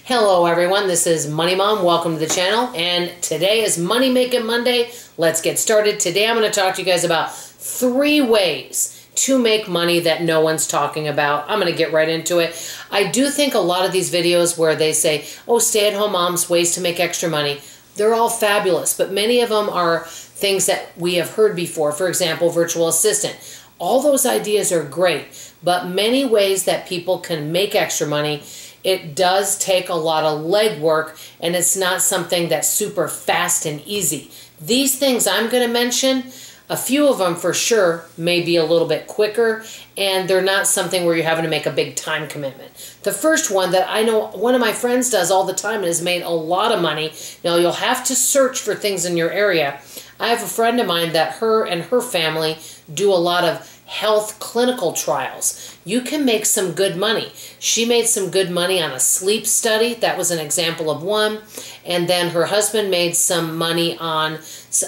Hello everyone, this is Money Mom. Welcome to the channel, and today is Money Making Monday. Let's get started. Today I'm going to talk to you guys about 3 ways to make money that no one's talking about. I'm going to get right into it. I do think a lot of these videos where they say, oh, stay-at-home moms, ways to make extra money, they're all fabulous, but many of them are things that we have heard before. For example, virtual assistant. All those ideas are great, but many ways that people can make extra money, it does take a lot of legwork, and it's not something that's super fast and easy. These things I'm going to mention, a few of them for sure may be a little bit quicker, and they're not something where you're having to make a big time commitment. The first one that I know one of my friends does all the time and has made a lot of money. Now, you'll have to search for things in your area. I have a friend of mine that her and her family do a lot of health clinical trials. You can make some good money. She made some good money on a sleep study. That was an example of one. And then her husband made some money on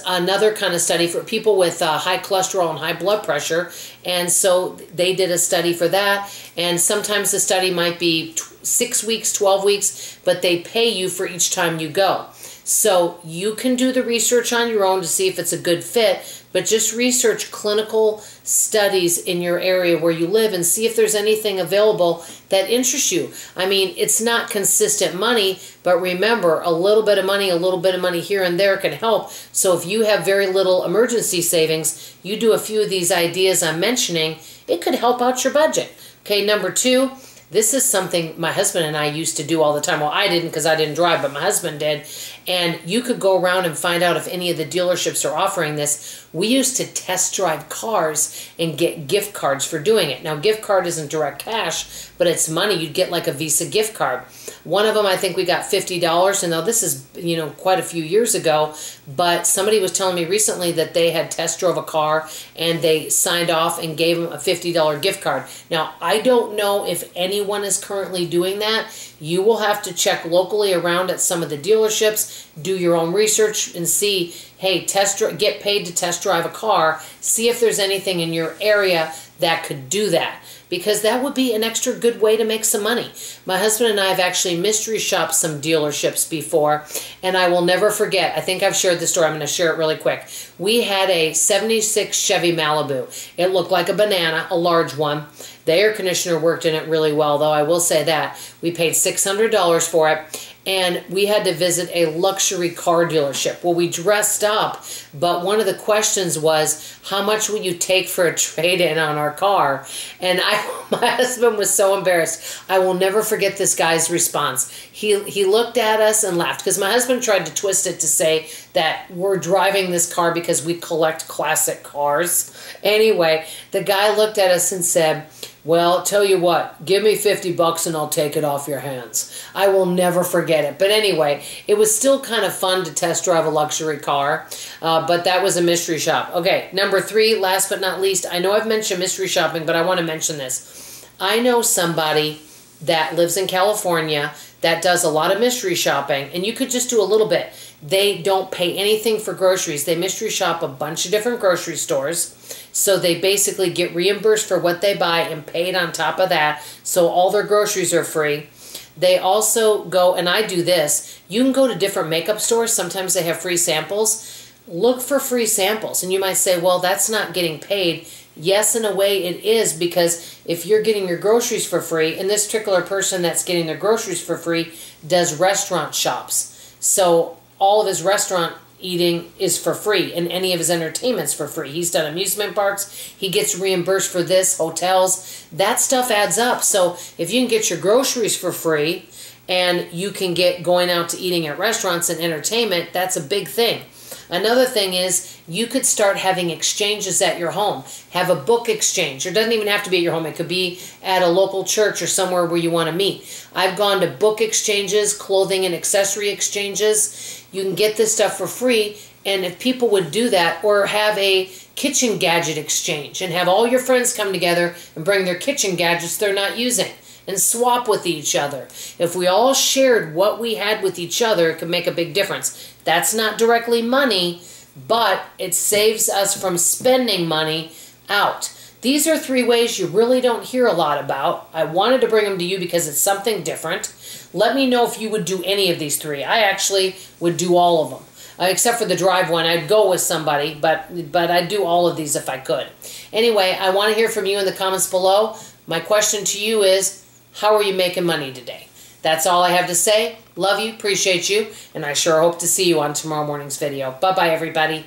another kind of study for people with high cholesterol and high blood pressure. And so they did a study for that. And sometimes the study might be 6 weeks, 12 weeks, but they pay you for each time you go. So you can do the research on your own to see if it's a good fit, but just research clinical studies in your area where you live and see if there's anything available that interests you. I mean, it's not consistent money, but remember, a little bit of money here and there can help. So if you have very little emergency savings, you do a few of these ideas I'm mentioning, it could help out your budget. Okay, number 2. This is something my husband and I used to do all the time. Well, I didn't because I didn't drive, but my husband did. And you could go around and find out if any of the dealerships are offering this. We used to test drive cars and get gift cards for doing it. Now, gift card isn't direct cash, but it's money. You'd get like a Visa gift card. One of them, I think we got $50. And now this is, quite a few years ago, but somebody was telling me recently that they had test drove a car and they signed off and gave them a $50 gift card. Now, I don't know if anyone is currently doing that. You will have to check locally around at some of the dealerships, do your own research and see, hey, get paid to test drive a car, see if there's anything in your area that could do that, because that would be an extra good way to make some money. My husband and I have actually mystery shopped some dealerships before, and I will never forget. I think I've shared this story. I'm going to share it really quick. We had a 76 Chevy Malibu. It looked like a banana, a large one. The air conditioner worked in it really well, though, I will say that. We paid $600 for it, and we had to visit a luxury car dealership. Well, we dressed up, but one of the questions was, how much will you take for a trade-in on our car? And my husband was so embarrassed. I will never forget this guy's response. He looked at us and laughed, because my husband tried to twist it to say that we're driving this car because we collect classic cars. Anyway, the guy looked at us and said, well, tell you what, give me $50 and I'll take it off your hands. I will never forget it. But anyway, it was still kind of fun to test drive a luxury car, but that was a mystery shop. Okay, number 3, last but not least, I know I've mentioned mystery shopping, but I want to mention this. I know somebody that lives in California that does a lot of mystery shopping, and you could just do a little bit. They don't pay anything for groceries. They mystery shop a bunch of different grocery stores. So they basically get reimbursed for what they buy and paid on top of that. So all their groceries are free. They also go, and I do this, you can go to different makeup stores. Sometimes they have free samples. Look for free samples. And you might say, well, that's not getting paid. Yes, in a way it is, because if you're getting your groceries for free, and this particular person that's getting their groceries for free does restaurant shops. So all of his restaurant eating is for free, and any of his entertainment's for free. He's done amusement parks. He gets reimbursed for this, hotels. That stuff adds up. So if you can get your groceries for free and you can get going out to eating at restaurants and entertainment, that's a big thing. Another thing is you could start having exchanges at your home. Have a book exchange. It doesn't even have to be at your home. It could be at a local church or somewhere where you want to meet. I've gone to book exchanges, clothing and accessory exchanges. You can get this stuff for free, and if people would do that, or have a kitchen gadget exchange and have all your friends come together and bring their kitchen gadgets they're not using and swap with each other. If we all shared what we had with each other, it could make a big difference. That's not directly money, but it saves us from spending money out. These are 3 ways you really don't hear a lot about. I wanted to bring them to you because it's something different. Let me know if you would do any of these 3. I actually would do all of them. Except for the drive one. I'd go with somebody, but I'd do all of these if I could. Anyway, I want to hear from you in the comments below. My question to you is, how are you making money today? That's all I have to say. Love you, appreciate you, and I sure hope to see you on tomorrow morning's video. Bye-bye, everybody.